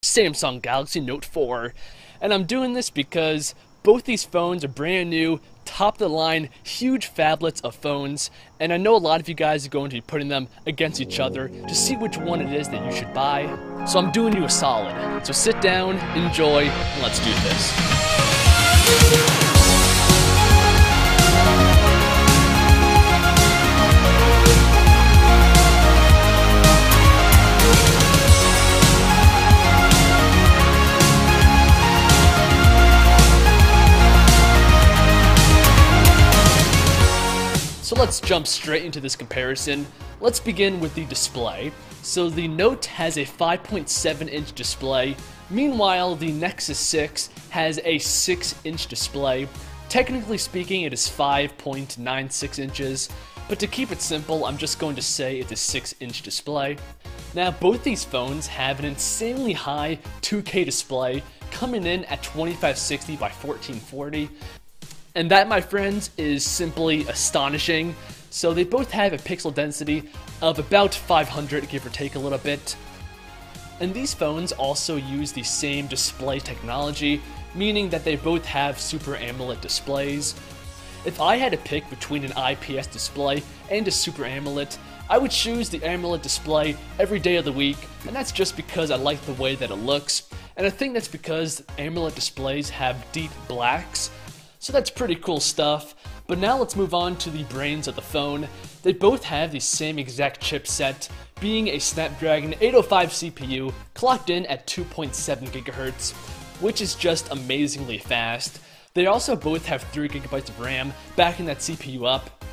Samsung Galaxy Note 4. And I'm doing this because both these phones are brand new, top of the line, huge phablets of phones, and I know a lot of you guys are going to be putting them against each other to see which one it is that you should buy. So I'm doing you a solid. So sit down, enjoy, and let's do this. So let's jump straight into this comparison. Let's begin with the display. So the Note has a 5.7-inch display. Meanwhile, the Nexus 6 has a 6-inch display. Technically speaking, it is 5.96 inches, but to keep it simple, I'm just going to say it's a 6-inch display. Now, both these phones have an insanely high 2K display, coming in at 2560 by 1440. And that, my friends, is simply astonishing. So they both have a pixel density of about 500, give or take a little bit. And these phones also use the same display technology, meaning that they both have Super AMOLED displays. If I had to pick between an IPS display and a Super AMOLED, I would choose the AMOLED display every day of the week, and that's just because I like the way that it looks. And I think that's because AMOLED displays have deep blacks. So that's pretty cool stuff, but now let's move on to the brains of the phone. They both have the same exact chipset, being a Snapdragon 805 CPU clocked in at 2.7 GHz, which is just amazingly fast. They also both have 3 GB of RAM, backing that CPU up.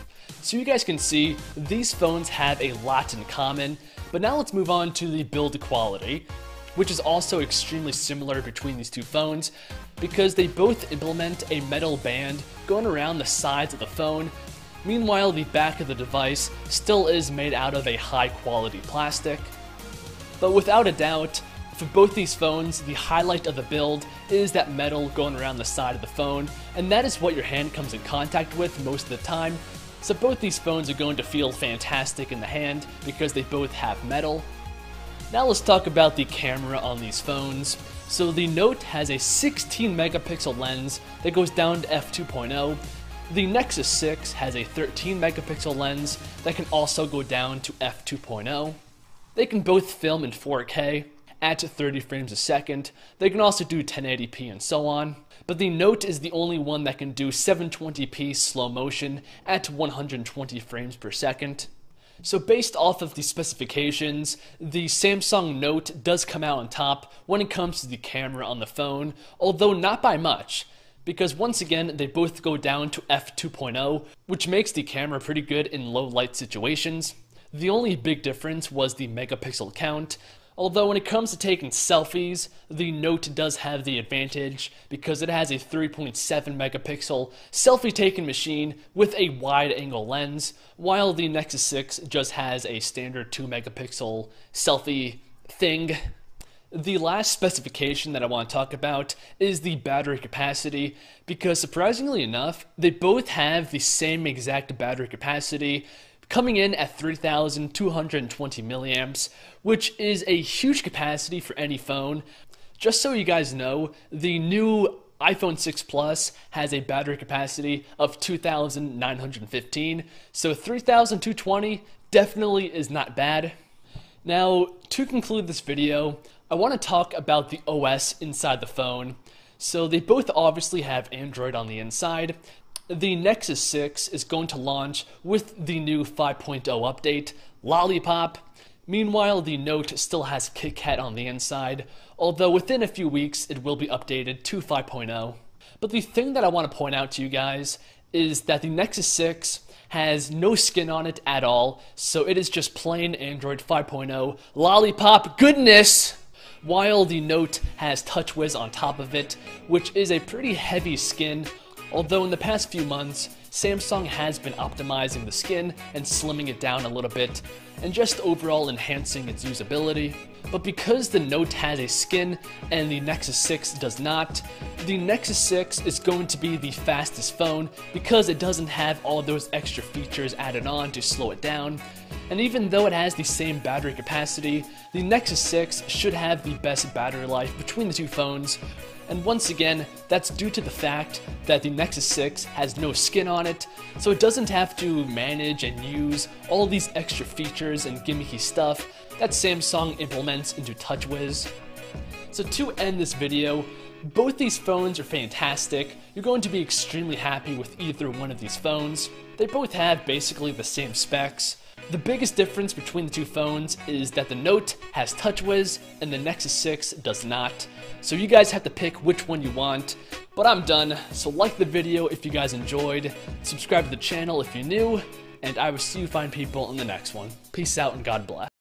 So you guys can see, these phones have a lot in common, but now let's move on to the build quality, which is also extremely similar between these two phones, because they both implement a metal band going around the sides of the phone. Meanwhile, the back of the device still is made out of a high quality plastic. But without a doubt, for both these phones, the highlight of the build is that metal going around the side of the phone, and that is what your hand comes in contact with most of the time. So both these phones are going to feel fantastic in the hand because they both have metal. Now let's talk about the camera on these phones. So the Note has a 16 megapixel lens that goes down to f2.0. The Nexus 6 has a 13 megapixel lens that can also go down to f2.0. They can both film in 4K at 30 frames a second. They can also do 1080p and so on. But the Note is the only one that can do 720p slow motion at 120 frames per second. So based off of the specifications, the Samsung Note does come out on top when it comes to the camera on the phone, although not by much, because once again, they both go down to f2.0, which makes the camera pretty good in low light situations. The only big difference was the megapixel count, although when it comes to taking selfies, the Note does have the advantage because it has a 3.7 megapixel selfie taking machine with a wide angle lens, while the Nexus 6 just has a standard 2 megapixel selfie thing. The last specification that I want to talk about is the battery capacity, because surprisingly enough, they both have the same exact battery capacity, coming in at 3,220 milliamps, which is a huge capacity for any phone. Just so you guys know, the new iPhone 6 Plus has a battery capacity of 2,915, so 3,220 definitely is not bad. Now, to conclude this video, I want to talk about the OS inside the phone. So they both obviously have Android on the inside. The Nexus 6 is going to launch with the new 5.0 update, Lollipop. Meanwhile, the Note still has KitKat on the inside, although within a few weeks it will be updated to 5.0. But the thing that I want to point out to you guys is that the Nexus 6 has no skin on it at all, so it is just plain Android 5.0 Lollipop goodness, while the Note has TouchWiz on top of it, which is a pretty heavy skin. Although in the past few months, Samsung has been optimizing the skin and slimming it down a little bit, and just overall enhancing its usability. But because the Note has a skin and the Nexus 6 does not, the Nexus 6 is going to be the fastest phone because it doesn't have all those extra features added on to slow it down. And even though it has the same battery capacity, the Nexus 6 should have the best battery life between the two phones. And once again, that's due to the fact that the Nexus 6 has no skin on it, so it doesn't have to manage and use all these extra features and gimmicky stuff that Samsung implements into TouchWiz. So to end this video, both these phones are fantastic. You're going to be extremely happy with either one of these phones. They both have basically the same specs. The biggest difference between the two phones is that the Note has TouchWiz and the Nexus 6 does not. So you guys have to pick which one you want. But I'm done, so like the video if you guys enjoyed, subscribe to the channel if you're new, and I will see you fine people in the next one. Peace out and God bless.